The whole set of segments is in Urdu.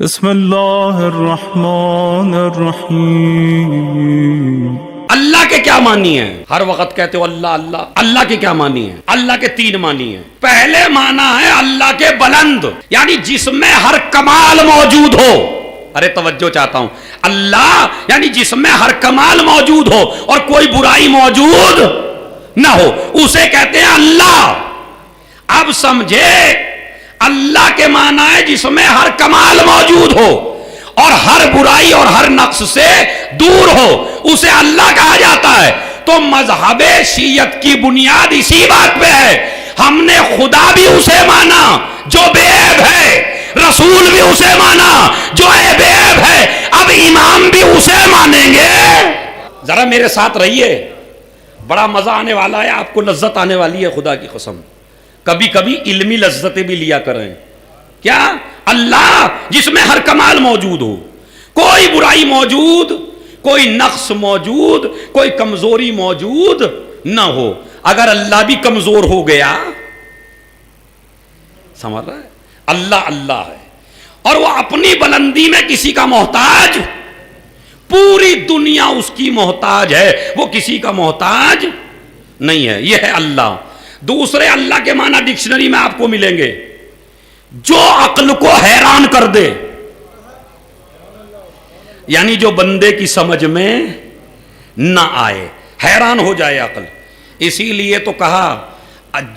بسم اللہ الرحمن الرحیم۔ اللہ کے کیا معنی ہیں؟ ہر وقت کہتے ہو اللہ اللہ، اللہ کے کیا معنی ہیں؟ اللہ کے تین معنی ہیں۔ پہلے معنی ہے اللہ کے بلند، یعنی جس میں ہر کمال موجود ہو۔ ارے توجہ چاہتا ہوں، اللہ یعنی جس میں ہر کمال موجود ہو اور کوئی برائی موجود نہ ہو، اسے کہتے ہیں اللہ۔ اب سمجھے، اللہ کے معنی ہے جس میں ہر کمال موجود ہو اور ہر برائی اور ہر نقص سے دور ہو، اسے اللہ کہا جاتا ہے۔ تو مذہب شیعت کی بنیاد اسی بات پہ ہے۔ ہم نے خدا بھی اسے مانا جو بے عیب ہے، رسول بھی اسے مانا جو بے عیب ہے، اب امام بھی اسے مانیں گے۔ ذرا میرے ساتھ رہیے، بڑا مزہ آنے والا ہے، آپ کو لذت آنے والی ہے، خدا کی قسم۔ کبھی کبھی علمی لذتیں بھی لیا کریں۔ کیا؟ اللہ جس میں ہر کمال موجود ہو، کوئی برائی موجود، کوئی نقص موجود، کوئی کمزوری موجود نہ ہو۔ اگر اللہ بھی کمزور ہو گیا، سمجھ رہا ہے؟ اللہ اللہ ہے اور وہ اپنی بلندی میں کسی کا محتاج، پوری دنیا اس کی محتاج ہے، وہ کسی کا محتاج نہیں ہے۔ یہ ہے اللہ۔ دوسرے اللہ کے معنی ڈکشنری میں آپ کو ملیں گے، جو عقل کو حیران کر دے، یعنی جو بندے کی سمجھ میں نہ آئے، حیران ہو جائے عقل۔ اسی لیے تو کہا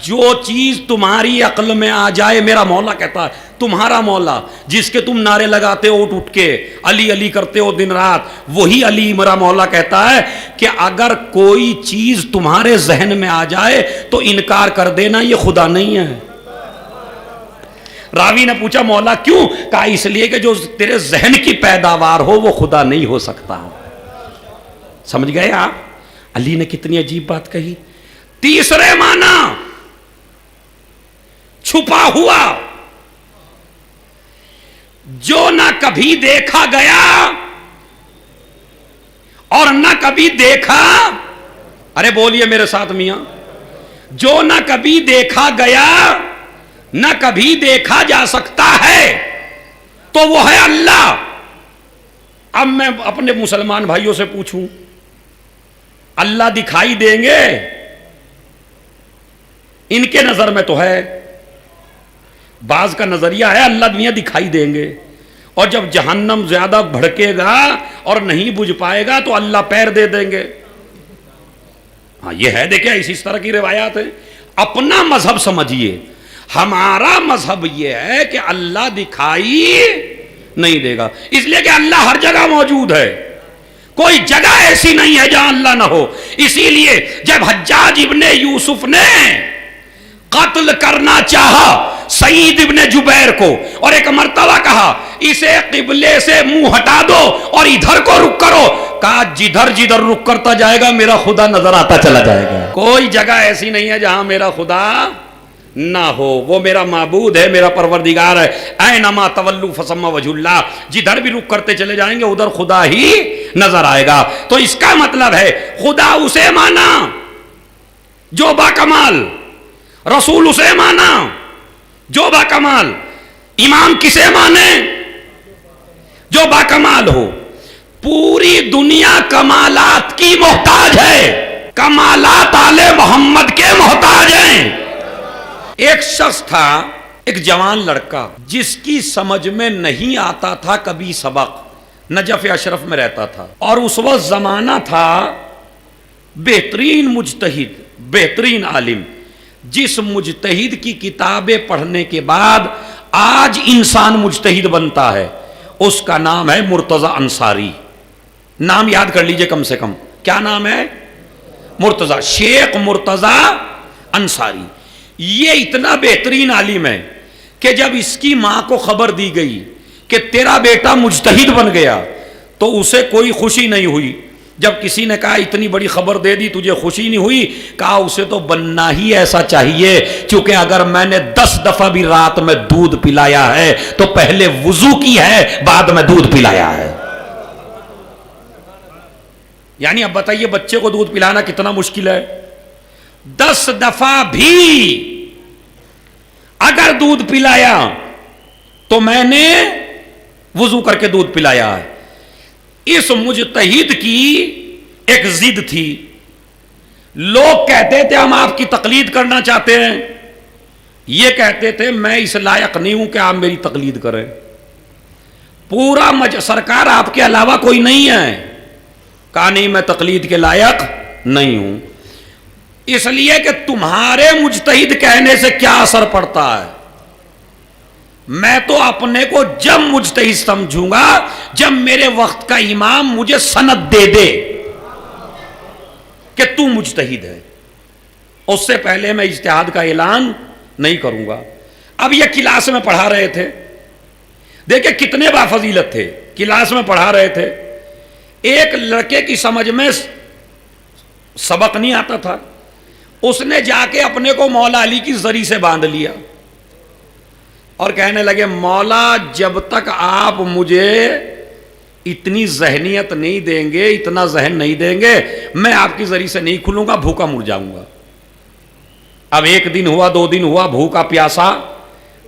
جو چیز تمہاری عقل میں آ جائے، میرا مولا کہتا ہے تمہارا مولا جس کے تم نعرے لگاتے ہو اٹھ کے، علی علی کرتے ہو دن رات، وہی علی میرا مولا کہتا ہے کہ اگر کوئی چیز تمہارے ذہن میں آ جائے تو انکار کر دینا، یہ خدا نہیں ہے۔ راوی نے پوچھا مولا کیوں؟ کہا اس لیے کہ جو تیرے ذہن کی پیداوار ہو وہ خدا نہیں ہو سکتا۔ سمجھ گئے آپ؟ علی نے کتنی عجیب بات کہی۔ تیسرے معنی چھپا ہوا، جو نہ کبھی دیکھا گیا اور نہ کبھی دیکھا، ارے بولیے میرے ساتھ میاں، جو نہ کبھی دیکھا گیا نہ کبھی دیکھا جا سکتا ہے، تو وہ ہے اللہ۔ اب میں اپنے مسلمان بھائیوں سے پوچھوں، اللہ دکھائی دیں گے؟ ان کے نظر میں تو ہے، بعض کا نظریہ ہے اللہ دنیا دکھائی دیں گے، اور جب جہنم زیادہ بھڑکے گا اور نہیں بجھ پائے گا تو اللہ پیر دے دیں گے۔ ہاں یہ ہے، دیکھیں اس طرح کی روایات ہیں۔ اپنا مذہب سمجھیے، ہمارا مذہب یہ ہے کہ اللہ دکھائی نہیں دے گا، اس لیے کہ اللہ ہر جگہ موجود ہے، کوئی جگہ ایسی نہیں ہے جہاں اللہ نہ ہو۔ اسی لیے جب حجاج ابن یوسف نے قتل کرنا چاہا سعید ابن جبیر کو، اور ایک مرتبہ کہا اسے قبلے سے منہ ہٹا دو اور ادھر کو رک کرو، کہا جدھر جدھر رک کرتا جائے گا میرا خدا نظر آتا چلا جائے گا۔ کوئی جگہ ایسی نہیں ہے جہاں میرا خدا نہ ہو، وہ میرا معبود ہے، میرا پروردگار ہے۔ اینما تولوا فثم وجہ اللہ، جدھر بھی رک کرتے چلے جائیں گے ادھر خدا ہی نظر آئے گا۔ تو اس کا مطلب ہے خدا اسے مانا جو با کمال، رسول اسے مانا جو با کمال، امام کسے مانے؟ جو با کمال ہو۔ پوری دنیا کمالات کی محتاج ہے، کمالات آل محمد کے محتاج ہیں۔ ایک شخص تھا، ایک جوان لڑکا، جس کی سمجھ میں نہیں آتا تھا کبھی سبق، نجف اشرف میں رہتا تھا، اور اس وقت زمانہ تھا بہترین مجتہد، بہترین عالم، جس مجتہد کی کتابیں پڑھنے کے بعد آج انسان مجتہد بنتا ہے، اس کا نام ہے مرتضی انصاری۔ نام یاد کر لیجئے کم سے کم، کیا نام ہے؟ مرتضی، شیخ مرتضی انصاری۔ یہ اتنا بہترین عالم ہے کہ جب اس کی ماں کو خبر دی گئی کہ تیرا بیٹا مجتہد بن گیا تو اسے کوئی خوشی نہیں ہوئی۔ جب کسی نے کہا اتنی بڑی خبر دے دی تجھے خوشی نہیں ہوئی، کہا اسے تو بننا ہی ایسا چاہیے، کیونکہ اگر میں نے 10 دفعہ بھی رات میں دودھ پلایا ہے تو پہلے وضو کی ہے بعد میں دودھ پلایا ہے۔ یعنی اب بتائیے بچے کو دودھ پلانا کتنا مشکل ہے۔ 10 دفعہ بھی اگر دودھ پلایا تو میں نے وضو کر کے دودھ پلایا ہے. اس مجتہد کی ایک ضد تھی. لوگ کہتے تھے ہم آپ کی تقلید کرنا چاہتے ہیں, یہ کہتے تھے میں اس لائق نہیں ہوں کہ آپ میری تقلید کریں. پورا سرکار آپ کے علاوہ کوئی نہیں ہے. کہا نہیں میں تقلید کے لائق نہیں ہوں. اس لیے کہ تمہارے مجتہد کہنے سے کیا اثر پڑتا ہے. میں تو اپنے کو جب مجتہد سمجھوں گا جب میرے وقت کا امام مجھے سند دے دے کہ تو مجتہد ہے. اس سے پہلے میں اجتہاد کا اعلان نہیں کروں گا. اب یہ کلاس میں پڑھا رہے تھے, دیکھیں کتنے بافضیلت تھے. کلاس میں پڑھا رہے تھے, ایک لڑکے کی سمجھ میں سبق نہیں آتا تھا, اس نے جا کے اپنے کو مولا علی کی زری سے باندھ لیا اور کہنے لگے مولا جب تک آپ مجھے اتنی ذہنیت نہیں دیں گے, اتنا ذہن نہیں دیں گے, میں آپ کی زری سے نہیں کھلوں گا, بھوکا مر جاؤں گا. اب ایک دن ہوا, 2 دن ہوا, بھوکا پیاسا,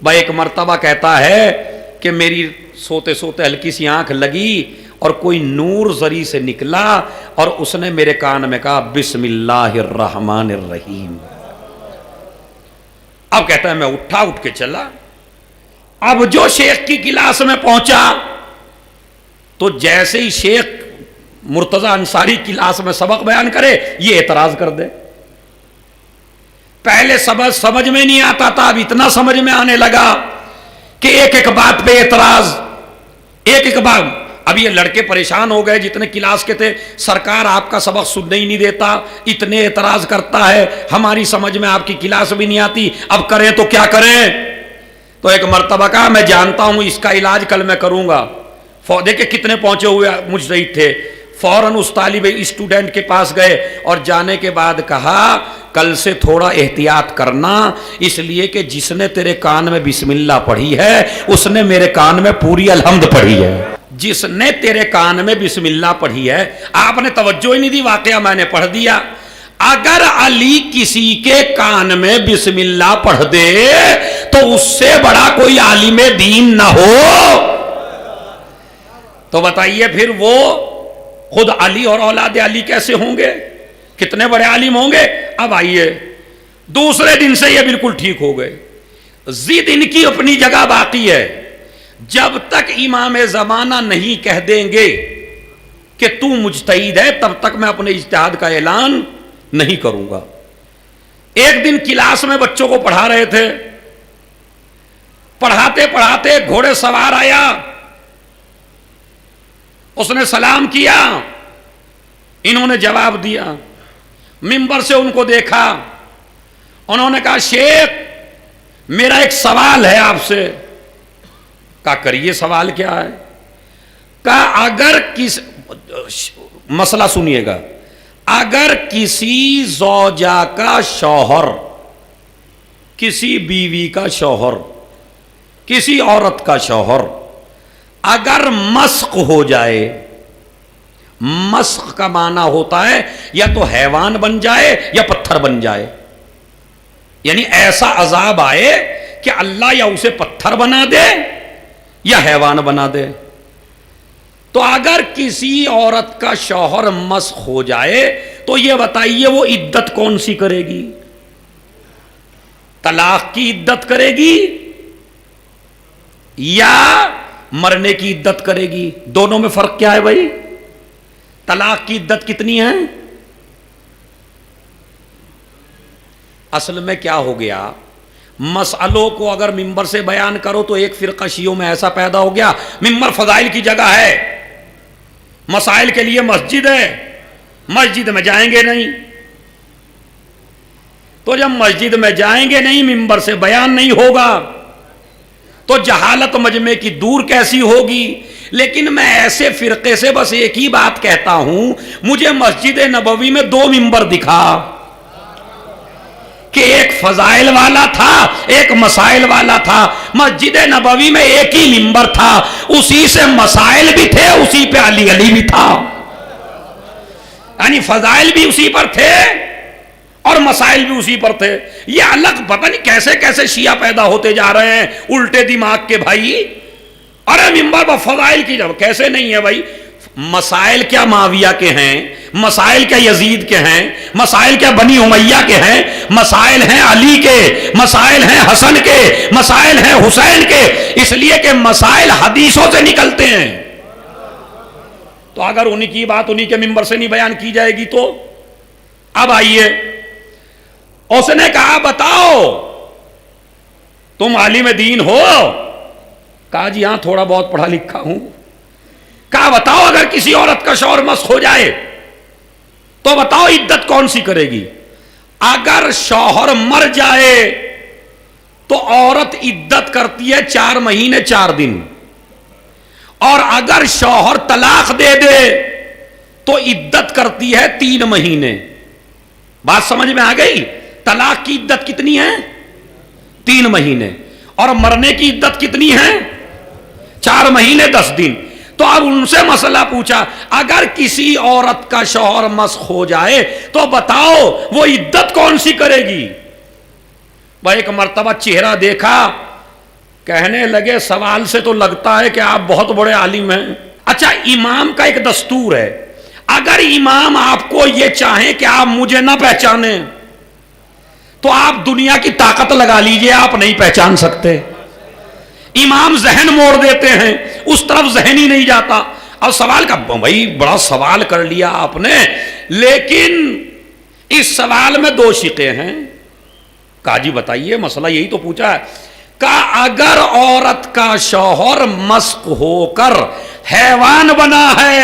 ایک مرتبہ کہتا ہے کہ میری سوتے سوتے ہلکی سی آنکھ لگی اور کوئی نور زری سے نکلا اور اس نے میرے کان میں کہا بسم اللہ الرحمن الرحیم. اب کہتا ہے میں اٹھا, اٹھ کے چلا. اب جو شیخ کی کلاس میں پہنچا تو جیسے ہی شیخ مرتضی انصاری کلاس میں سبق بیان کرے یہ اعتراض کر دے. پہلے سمجھ میں نہیں آتا تھا, اب اتنا سمجھ میں آنے لگا کہ ایک ایک بات پہ اعتراض, ایک ایک بات. اب یہ لڑکے پریشان ہو گئے جتنے کلاس کے تھے, سرکار آپ کا سبق سننے ہی نہیں دیتا, اتنے اعتراض کرتا ہے, ہماری سمجھ میں آپ کی کلاس بھی نہیں آتی, اب کریں تو کیا کریں. تو ایک مرتبہ کہا میں جانتا ہوں اس کا علاج کل میں کروں گا. دیکھیں کتنے پہنچے ہوئے مجتہد تھے. فوراً اس طالب اسٹوڈنٹ کے پاس گئے اور جانے کے بعد کہا کل سے تھوڑا احتیاط کرنا, اس لیے کہ جس نے تیرے کان میں بسم اللہ پڑھی ہے اس نے میرے کان میں پوری الحمد پڑھی ہے. جس نے تیرے کان میں بسم اللہ پڑھی ہے, آپ نے توجہ ہی نہیں دی, واقعہ میں نے پڑھ دیا. اگر علی کسی کے کان میں بسم اللہ پڑھ دے تو اس سے بڑا کوئی عالم دین نہ ہو. تو بتائیے پھر وہ خود علی اور اولاد علی کیسے ہوں گے, کتنے بڑے عالم ہوں گے. اب آئیے دوسرے دن سے یہ بالکل ٹھیک ہو گئے. ضد ان کی اپنی جگہ باقی ہے. جب تک امام زمانہ نہیں کہہ دیں گے کہ تو مجتہد ہے تب تک میں اپنے اجتہاد کا اعلان نہیں کروں گا. ایک دن کلاس میں بچوں کو پڑھا رہے تھے, پڑھاتے پڑھاتے گھوڑے سوار آیا, اس نے سلام کیا, انہوں نے جواب دیا. منبر سے ان کو دیکھا, انہوں نے کہا شیخ میرا ایک سوال ہے آپ سے. کہا کریے, سوال کیا ہے. کہا اگر مسئلہ سنیے گا, اگر کسی زوجہ کا شوہر, کسی بیوی کا شوہر, کسی عورت کا شوہر اگر مسخ ہو جائے, مسخ کا معنی ہوتا ہے یا تو حیوان بن جائے یا پتھر بن جائے, یعنی ایسا عذاب آئے کہ اللہ یا اسے پتھر بنا دے یا حیوان بنا دے. تو اگر کسی عورت کا شوہر مسخ ہو جائے تو یہ بتائیے وہ عدت کون سی کرے گی؟ طلاق کی عدت کرے گی یا مرنے کی عدت کرے گی؟ دونوں میں فرق کیا ہے بھائی؟ طلاق کی عدت کتنی ہے؟ اصل میں کیا ہو گیا, مسئلوں کو اگر ممبر سے بیان کرو تو ایک فرقہ شیعوں میں ایسا پیدا ہو گیا ممبر فضائل کی جگہ ہے, مسائل کے لیے مسجد ہے, مسجد میں جائیں گے نہیں. تو جب مسجد میں جائیں گے نہیں, ممبر سے بیان نہیں ہوگا, تو جہالت مجمع کی دور کیسی ہوگی. لیکن میں ایسے فرقے سے بس ایک ہی بات کہتا ہوں, مجھے مسجد نبوی میں 2 ممبر دکھا کہ ایک فضائل والا تھا, ایک مسائل والا تھا. مسجد نبوی میں ایک ہی ممبر تھا, اسی سے مسائل بھی تھے, اسی پہ علی بھی تھا, یعنی فضائل بھی اسی پر تھے اور مسائل بھی اسی پر تھے. یہ الگ پتہ نہیں کیسے کیسے شیعہ پیدا ہوتے جا رہے ہیں, الٹے دماغ کے بھائی. ارے ممبر پر فضائل کی جب کیسے نہیں ہے بھائی؟ مسائل کیا معاویہ کے ہیں، مسائل کیا یزید کے ہیں، مسائل کیا بنی امیہ کے ہیں، مسائل ہیں علی کے، مسائل ہیں حسن کے، مسائل ہیں حسین کے، اس لیے کہ مسائل حدیثوں سے نکلتے ہیں۔ تو اگر انہی کی بات انہی کے ممبر سے نہیں بیان کی جائے گی تو اب آئیے، اس نے کہا بتاؤ تم عالم دین ہو؟ کہا جی ہاں تھوڑا بہت پڑھا لکھا ہوں۔ کہا بتاؤ اگر کسی عورت کا شوہر مسخ ہو جائے تو بتاؤ عدت کون سی کرے گی؟ اگر شوہر مر جائے تو عورت عدت کرتی ہے 4 مہینے 4 دن، اور اگر شوہر طلاق دے دے تو عدت کرتی ہے 3 مہینے۔ بات سمجھ میں آ گئی؟ طلاق کی عدت کتنی ہے؟ 3 مہینے، اور مرنے کی عدت کتنی ہے؟ 4 مہینے 10 دن۔ تو اب ان سے مسئلہ پوچھا اگر کسی عورت کا شوہر مسخ ہو جائے تو بتاؤ وہ عدت کون سی کرے گی؟ وہ ایک مرتبہ چہرہ دیکھا، کہنے لگے سوال سے تو لگتا ہے کہ آپ بہت بڑے عالم ہیں۔ اچھا امام کا ایک دستور ہے، اگر امام آپ کو یہ چاہیں کہ آپ مجھے نہ پہچانیں تو آپ دنیا کی طاقت لگا لیجئے، آپ نہیں پہچان سکتے۔ امام ذہن موڑ دیتے ہیں، اس طرف ذہن ہی نہیں جاتا۔ اب سوال کا بھائی بڑا سوال کر لیا آپ نے، لیکن اس سوال میں 2 شقیں ہیں۔ کہا جی بتائیے، مسئلہ یہی تو پوچھا ہے۔ کہا اگر عورت کا شوہر مسخ ہو کر حیوان بنا ہے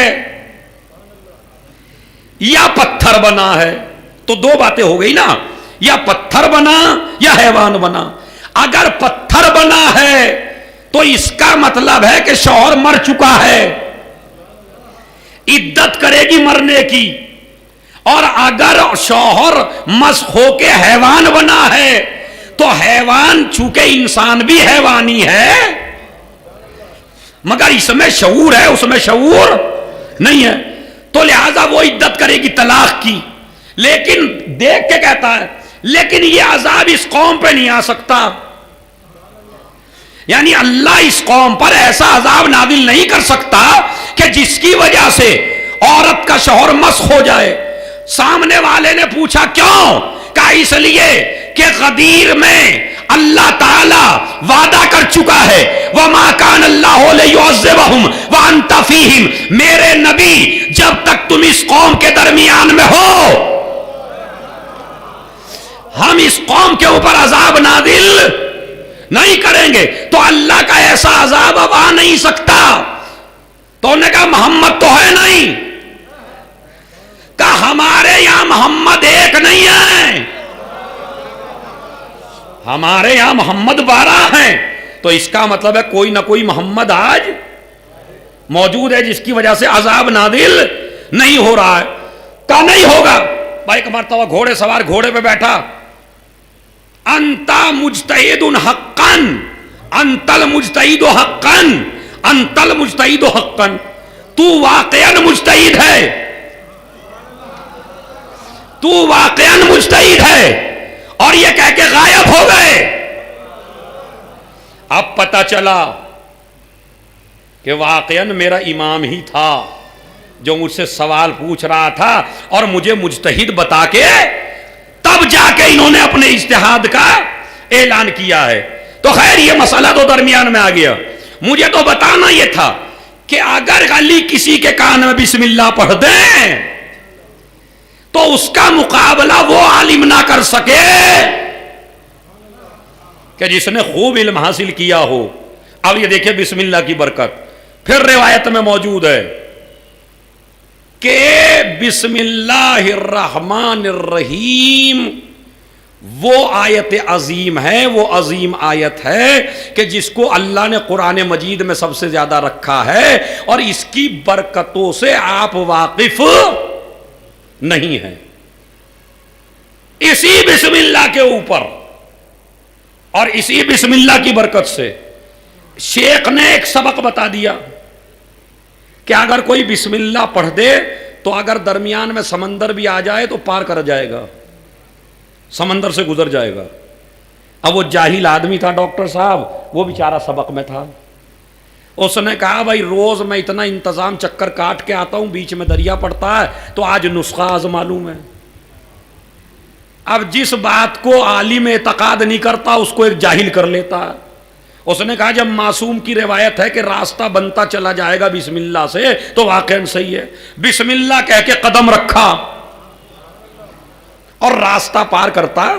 یا پتھر بنا ہے تو 2 باتیں ہو گئی نا، یا پتھر بنا یا حیوان بنا۔ اگر پتھر بنا ہے تو اس کا مطلب ہے کہ شوہر مر چکا ہے، عدت کرے گی مرنے کی۔ اور اگر شوہر مسخ ہو کے حیوان بنا ہے تو حیوان چونکہ انسان بھی حیوانی ہے مگر اس میں شعور ہے، اس میں شعور نہیں ہے، تو لہذا وہ عدت کرے گی طلاق کی۔ لیکن دیکھ کے کہتا ہے لیکن یہ عذاب اس قوم پہ نہیں آ سکتا، یعنی اللہ اس قوم پر ایسا عذاب نازل نہیں کر سکتا کہ جس کی وجہ سے عورت کا شوہر مسخ ہو جائے۔ سامنے والے نے پوچھا کیوں؟ کہا اس لیے کہ غدیر میں اللہ تعالی وعدہ کر چکا ہے وَمَا كَانَ اللَّهُ لِيُعَذِّبَهُمْ وَأَنْتَ فِيهِمْ، میرے نبی جب تک تم اس قوم کے درمیان میں ہو ہم اس قوم کے اوپر عذاب نازل نہیں کریں گے۔ تو اللہ کا ایسا عذاب اب آ نہیں سکتا۔ تو انہوں نے کہا محمد تو ہے نہیں؟ کہا ہمارے یہاں محمد ایک نہیں ہے، ہمارے یہاں محمد 12 ہیں۔ تو اس کا مطلب ہے کوئی نہ کوئی محمد آج موجود ہے جس کی وجہ سے عذاب نازل نہیں ہو رہا ہے۔ کہا نہیں ہوگا۔ بھائی ایک مرتبہ گھوڑے سوار گھوڑے پہ بیٹھا، انتا مجتہد حقا انتل مجتہد حقا انتل مجتہد حقا، تو واقعا مجتہد ہے، تو واقعا مجتہد ہے، اور یہ کہہ کے غائب ہو گئے۔ اب پتہ چلا کہ واقعا میرا امام ہی تھا جو مجھ سے سوال پوچھ رہا تھا اور مجھے مجتہد بتا کے تب جا کے انہوں نے اپنے اجتہاد کا اعلان کیا ہے۔ تو خیر یہ مسئلہ تو درمیان میں آ گیا۔ مجھے تو بتانا یہ تھا کہ اگر علی کسی کے کان میں بسم اللہ پڑھ دیں تو اس کا مقابلہ وہ عالم نہ کر سکے کہ جس نے خوب علم حاصل کیا ہو۔ اب یہ دیکھیں بسم اللہ کی برکت پھر روایت میں موجود ہے کہ بسم اللہ الرحمن الرحیم وہ آیت عظیم ہے، وہ عظیم آیت ہے کہ جس کو اللہ نے قرآن مجید میں سب سے زیادہ رکھا ہے، اور اس کی برکتوں سے آپ واقف نہیں ہیں۔ اسی بسم اللہ کے اوپر اور اسی بسم اللہ کی برکت سے شیخ نے ایک سبق بتا دیا کہ اگر کوئی بسم اللہ پڑھ دے تو اگر درمیان میں سمندر بھی آ جائے تو پار کر جائے گا، سمندر سے گزر جائے گا۔ اب وہ جاہل آدمی تھا ڈاکٹر صاحب، وہ بیچارہ سبق میں تھا، اس نے کہا بھائی روز میں اتنا انتظام چکر کاٹ کے آتا ہوں، بیچ میں دریا پڑتا ہے، تو آج نسخہ معلوم ہے۔ اب جس بات کو عالم اعتقاد نہیں کرتا اس کو ایک جاہل کر لیتا ہے۔ اس نے کہا جب معصوم کی روایت ہے کہ راستہ بنتا چلا جائے گا بسم اللہ سے، تو واقعاً صحیح ہے۔ بسم اللہ کہہ کے قدم رکھا اور راستہ پار کرتا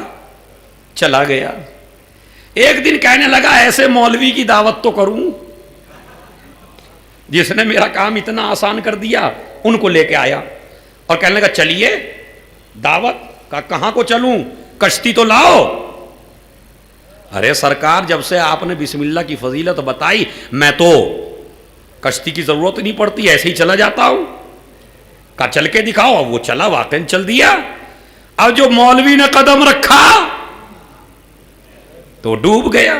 چلا گیا۔ ایک دن کہنے لگا ایسے مولوی کی دعوت تو کروں جس نے میرا کام اتنا آسان کر دیا۔ ان کو لے کے آیا اور کہنے لگا چلیے دعوت کا، کہاں کو چلوں؟ کشتی تو لاؤ۔ ارے سرکار جب سے آپ نے بسم اللہ کی فضیلت بتائی میں تو کشتی کی ضرورت نہیں پڑتی، ایسے ہی چلا جاتا ہوں۔ کہا چل کے دکھاؤ۔ اب وہ چلا، واقعی چل دیا۔ اب جو مولوی نے قدم رکھا تو ڈوب گیا۔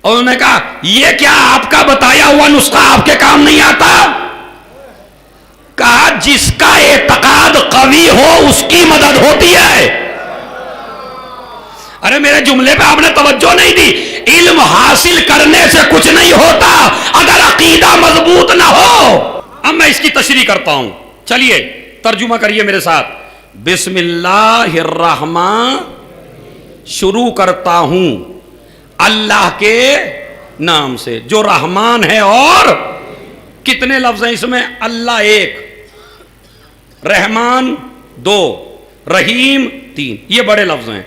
اور انہوں نے کہا یہ کیا آپ کا بتایا ہوا نسخہ آپ کے کام نہیں آتا؟ کہا جس کا اعتقاد قوی ہو اس کی مدد ہوتی ہے۔ ارے میرے جملے پہ آپ نے توجہ نہیں دی۔ علم حاصل کرنے سے کچھ نہیں ہوتا اگر عقیدہ مضبوط نہ ہو۔ اب میں اس کی تشریح کرتا ہوں، چلیے ترجمہ کریے میرے ساتھ۔ بسم اللہ الرحمن، شروع کرتا ہوں اللہ کے نام سے جو رحمان ہے۔ اور کتنے لفظ ہیں اس میں؟ اللہ ایک، رحمان دو، رحیم تین، یہ بڑے لفظ ہیں۔